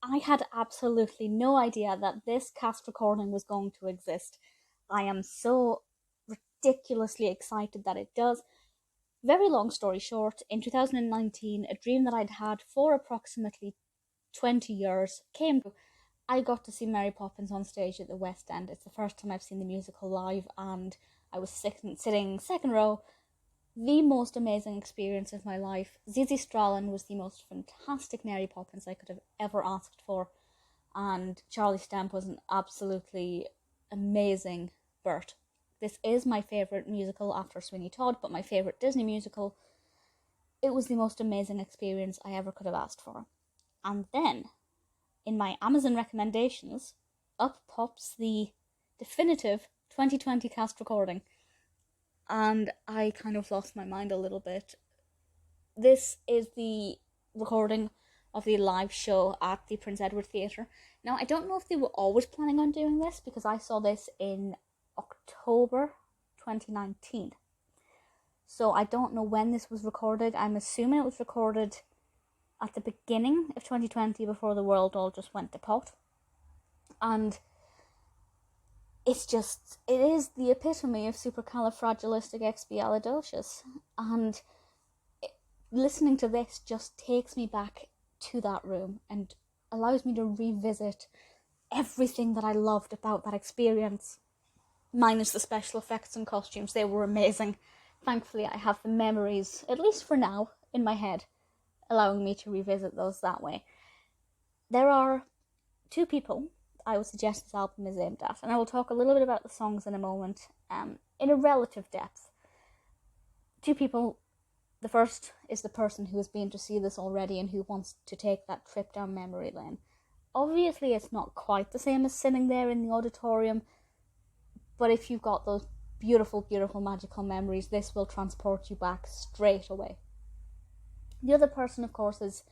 I had absolutely no idea that this cast recording was going to exist. I am so ridiculously excited that it does. Very long story short, in 2019, a dream that I'd had for approximately 20 years came true. I got to see Mary Poppins on stage at the West End. It's the first time I've seen the musical live, and I was sitting second row. The most amazing experience of my life. Zizi Strallen was the most fantastic Mary Poppins I could have ever asked for, and Charlie Stemp was an absolutely amazing Bert. This is my favourite musical after Sweeney Todd, but my favourite Disney musical. It was the most amazing experience I ever could have asked for. And then, in my Amazon recommendations, up pops the definitive 2020 cast recording. And I kind of lost my mind a little bit. This is the recording of the live show at the Prince Edward Theatre. Now, I don't know if they were always planning on doing this, because I saw this in October 2019. So I don't know when this was recorded. I'm assuming it was recorded at the beginning of 2020 before the world all just went to pot. And it is the epitome of supercalifragilistic and listening to this just takes me back to that room and allows me to revisit everything that I loved about that experience, minus the special effects and costumes. They were amazing. Thankfully, I have the memories, at least for now, in my head, allowing me to revisit those that way. There are two people I would suggest this album is aimed at, and I will talk a little bit about the songs in a moment, in a relative depth. Two people. The first is the person who has been to see this already and who wants to take that trip down memory lane. Obviously, it's not quite the same as sitting there in the auditorium, but if you've got those beautiful, beautiful magical memories, this will transport you back straight away. The other person, of course, is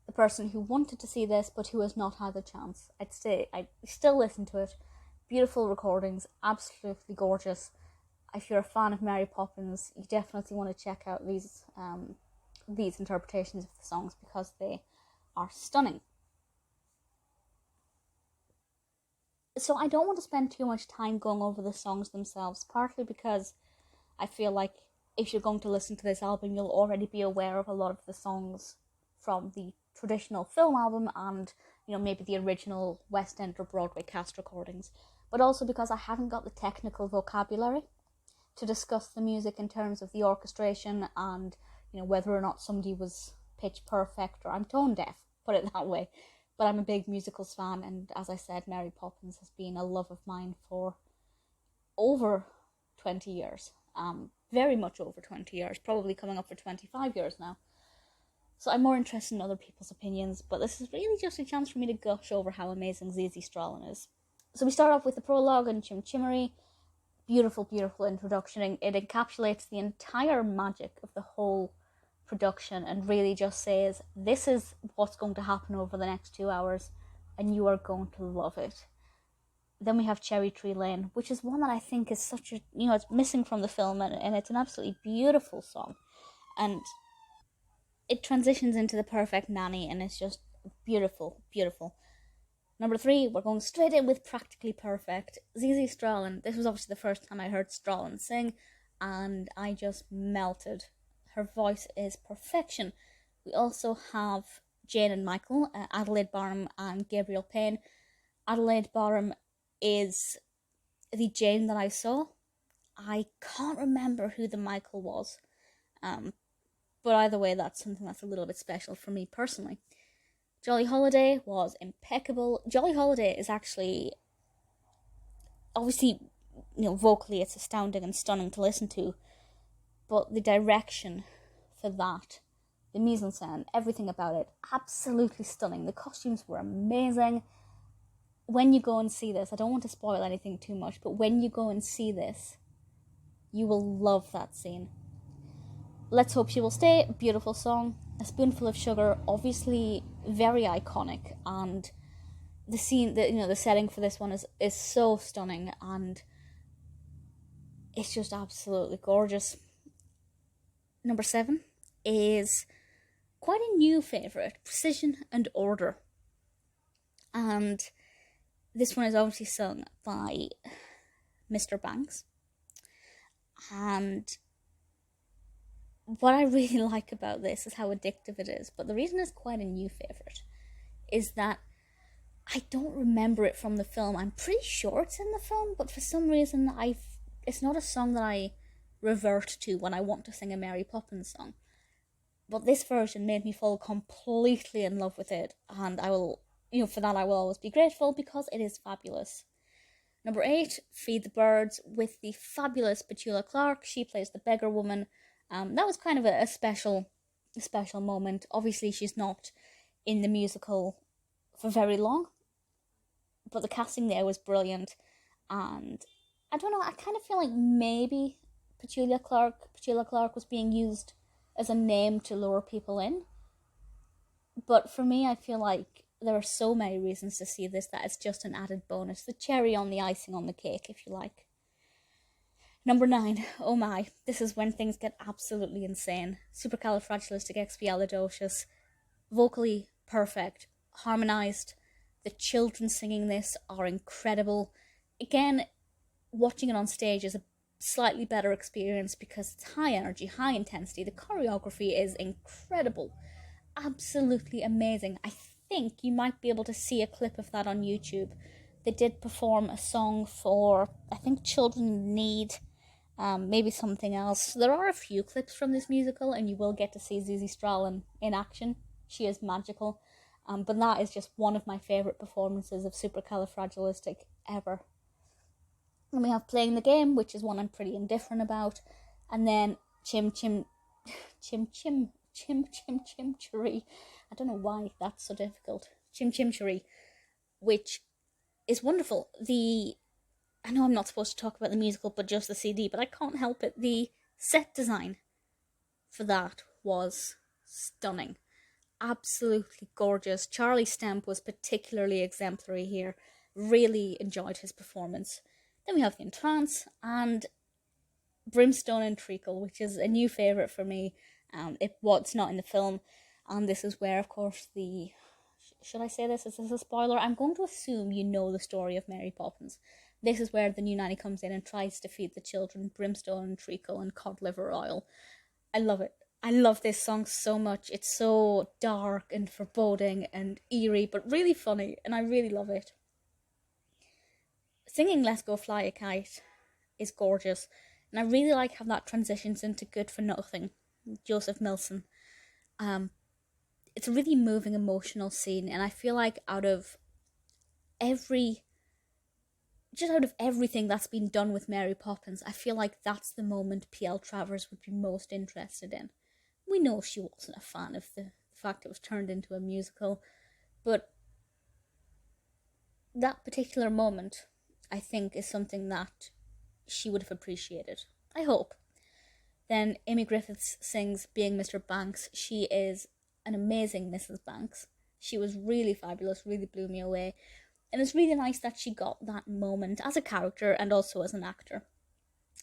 the person who wanted to see this but who has not had the chance. I'd say I still listen to it. Beautiful recordings, absolutely gorgeous. If you're a fan of Mary Poppins, you definitely want to check out these interpretations of the songs because they are stunning. So I don't want to spend too much time going over the songs themselves, partly because I feel like if you're going to listen to this album, you'll already be aware of a lot of the songs from the traditional film album and, maybe the original West End or Broadway cast recordings. But also because I haven't got the technical vocabulary to discuss the music in terms of the orchestration and, whether or not somebody was pitch perfect, or I'm tone deaf, put it that way. But I'm a big musicals fan, and as I said, Mary Poppins has been a love of mine for over 20 years. Very much over 20 years, probably coming up for 25 years now. So I'm more interested in other people's opinions, but this is really just a chance for me to gush over how amazing Zizi Strallen is. So we start off with the prologue and Chim. Beautiful, beautiful introduction. It encapsulates the entire magic of the whole production and really just says, this is what's going to happen over the next 2 hours and you are going to love it. Then we have Cherry Tree Lane, which is one that I think is such a, it's missing from the film, and it's an absolutely beautiful song. And it transitions into the perfect Nanny, and it's just beautiful, beautiful. Number 3, we're going straight in with Practically Perfect. Zizi Strallen. This was obviously the first time I heard Strallen sing, and I just melted. Her voice is perfection. We also have Jane and Michael, Adelaide Barham and Gabriel Payne. Adelaide Barham is the Jane that I saw. I can't remember who the Michael was, but either way, that's something that's a little bit special for me personally. Jolly Holiday was impeccable. Jolly Holiday is actually, obviously, vocally it's astounding and stunning to listen to, but the direction for that, the mise-en-scène, everything about it, absolutely stunning. The costumes were amazing. When you go and see this, I don't want to spoil anything too much, but when you go and see this, you will love that scene. Let's Hope She Will Stay, beautiful song. A Spoonful of Sugar, obviously very iconic, and the scene, the setting for this one is so stunning, and it's just absolutely gorgeous. Number 7 is quite a new favourite, Precision and Order. And this one is obviously sung by Mr. Banks. And what I really like about this is how addictive it is. But the reason it's quite a new favourite is that I don't remember it from the film. I'm pretty sure it's in the film, but for some reason it's not a song that I revert to when I want to sing a Mary Poppins song. But this version made me fall completely in love with it, and I will, for that I will always be grateful because it is fabulous. Number 8, Feed the Birds, with the fabulous Petula Clark. She plays the beggar woman. That was kind of a special moment. Obviously, she's not in the musical for very long, but the casting there was brilliant. And I don't know, I kind of feel like maybe Petula Clark was being used as a name to lure people in. But for me, I feel like there are so many reasons to see this that it's just an added bonus. The cherry on the icing on the cake, if you like. Number 9, oh my, this is when things get absolutely insane. Supercalifragilistic, vocally perfect, harmonised. The children singing this are incredible. Again, watching it on stage is a slightly better experience because it's high energy, high intensity. The choreography is incredible. Absolutely amazing. I think you might be able to see a clip of that on YouTube. They did perform a song for, I think, Children in Need, maybe something else. There are a few clips from this musical, and you will get to see Zizi Strallen in action. She is magical. But that is just one of my favourite performances of Supercalifragilistic ever. And we have Playing the Game, which is one I'm pretty indifferent about. And then Chim, Cher-ee. I don't know why that's so difficult. Chim, Cher-ee, which is wonderful. I know I'm not supposed to talk about the musical, but just the CD, but I can't help it. The set design for that was stunning. Absolutely gorgeous. Charlie Stemp was particularly exemplary here. Really enjoyed his performance. Then we have the Entrance and Brimstone and Treacle, which is a new favourite for me. It's not in the film, and this is where, of course, should I say this? Is this a spoiler? I'm going to assume you know the story of Mary Poppins. This is where the new nanny comes in and tries to feed the children brimstone and treacle and cod liver oil. I love it. I love this song so much. It's so dark and foreboding and eerie, but really funny, and I really love it. Singing Let's Go Fly a Kite is gorgeous, and I really like how that transitions into Good for Nothing, Joseph Millson. It's a really moving, emotional scene, and I feel like out of everything that's been done with Mary Poppins, I feel like that's the moment P.L. Travers would be most interested in. We know she wasn't a fan of the fact it was turned into a musical, but that particular moment, I think, is something that she would have appreciated. I hope. Then Amy Griffiths sings Being Mr. Banks. She is an amazing Mrs. Banks. She was really fabulous, really blew me away. And it's really nice that she got that moment as a character and also as an actor.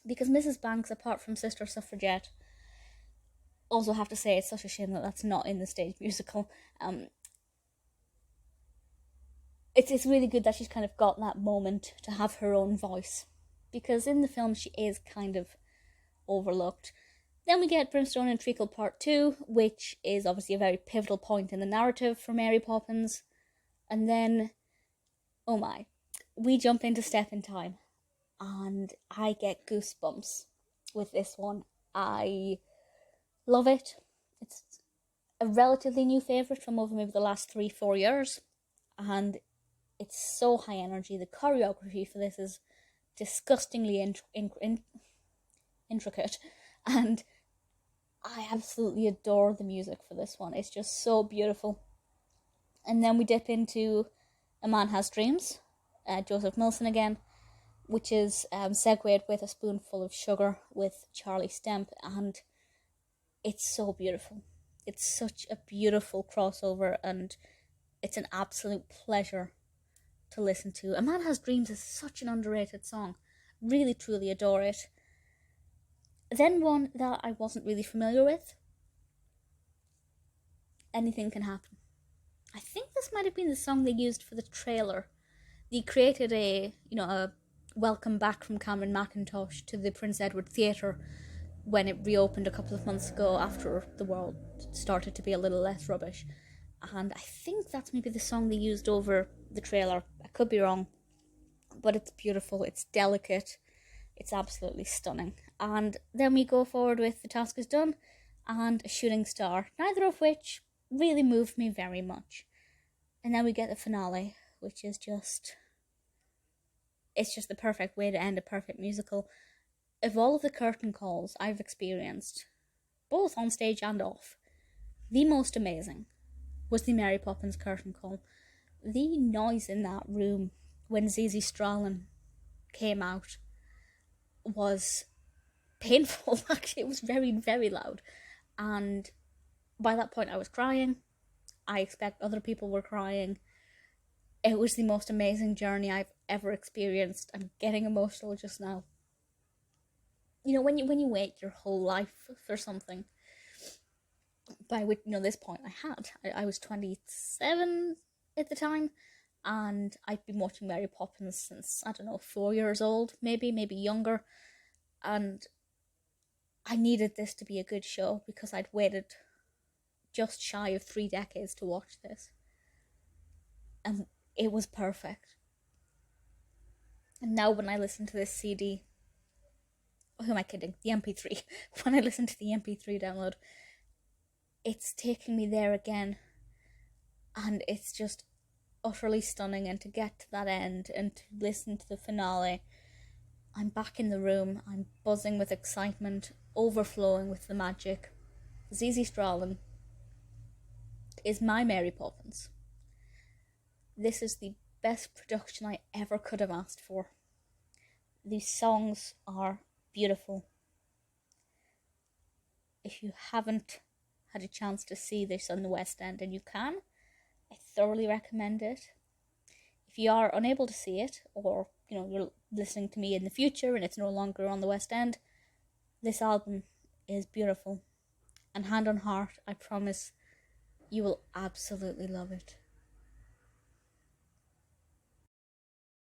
Because Mrs. Banks, apart from Sister Suffragette, also have to say it's such a shame that that's not in the stage musical. It's really good that she's kind of got that moment to have her own voice. Because in the film she is kind of overlooked. Then we get Brimstone and Treacle Part 2, which is obviously a very pivotal point in the narrative for Mary Poppins. And then, oh my, we jump into Step in Time. And I get goosebumps with this one. I love it. It's a relatively new favourite from over maybe the last 3-4 years. And it's so high energy. The choreography for this is disgustingly intricate. And I absolutely adore the music for this one. It's just so beautiful. And then we dip into A Man Has Dreams, Joseph Millson again, which is segued with A Spoonful of Sugar with Charlie Stemp, and it's so beautiful. It's such a beautiful crossover, and it's an absolute pleasure to listen to. A Man Has Dreams is such an underrated song. Really, truly adore it. Then one that I wasn't really familiar with, Anything Can Happen. I think the this might have been the song they used for the trailer. They created a welcome back from Cameron Mackintosh to the Prince Edward Theatre when it reopened a couple of months ago after the world started to be a little less rubbish. And I think that's maybe the song they used over the trailer. I could be wrong, but it's beautiful, it's delicate, it's absolutely stunning. And then we go forward with The Task Is Done and A Shooting Star, neither of which really moved me very much. And then we get the finale, which is it's just the perfect way to end a perfect musical. Of all of the curtain calls I've experienced, both on stage and off, the most amazing was the Mary Poppins curtain call. The noise in that room when Zizi Strallen came out was painful. Actually, it was very, very loud. And by that point I was crying. I expect other people were crying. It was the most amazing journey I've ever experienced. I'm getting emotional just now. You know, when you wait your whole life for something, by which, this point I was 27 at the time, and I'd been watching Mary Poppins since, 4 years old, maybe younger, and I needed this to be a good show because I'd waited just shy of 3 decades to watch this, and it was perfect. And now when I listen to this CD, who am I kidding? The MP3. When I listen to the MP3 download, it's taking me there again, and it's just utterly stunning. And to get to that end and to listen to the finale, I'm back in the room, I'm buzzing with excitement, overflowing with the magic. Zizi Strallen is my Mary Poppins. This is the best production I ever could have asked for. These songs are beautiful. If you haven't had a chance to see this on the West End, and you can, I thoroughly recommend it. If you are unable to see it, or you're listening to me in the future and it's no longer on the West End, this album is beautiful. And hand on heart, I promise you will absolutely love it.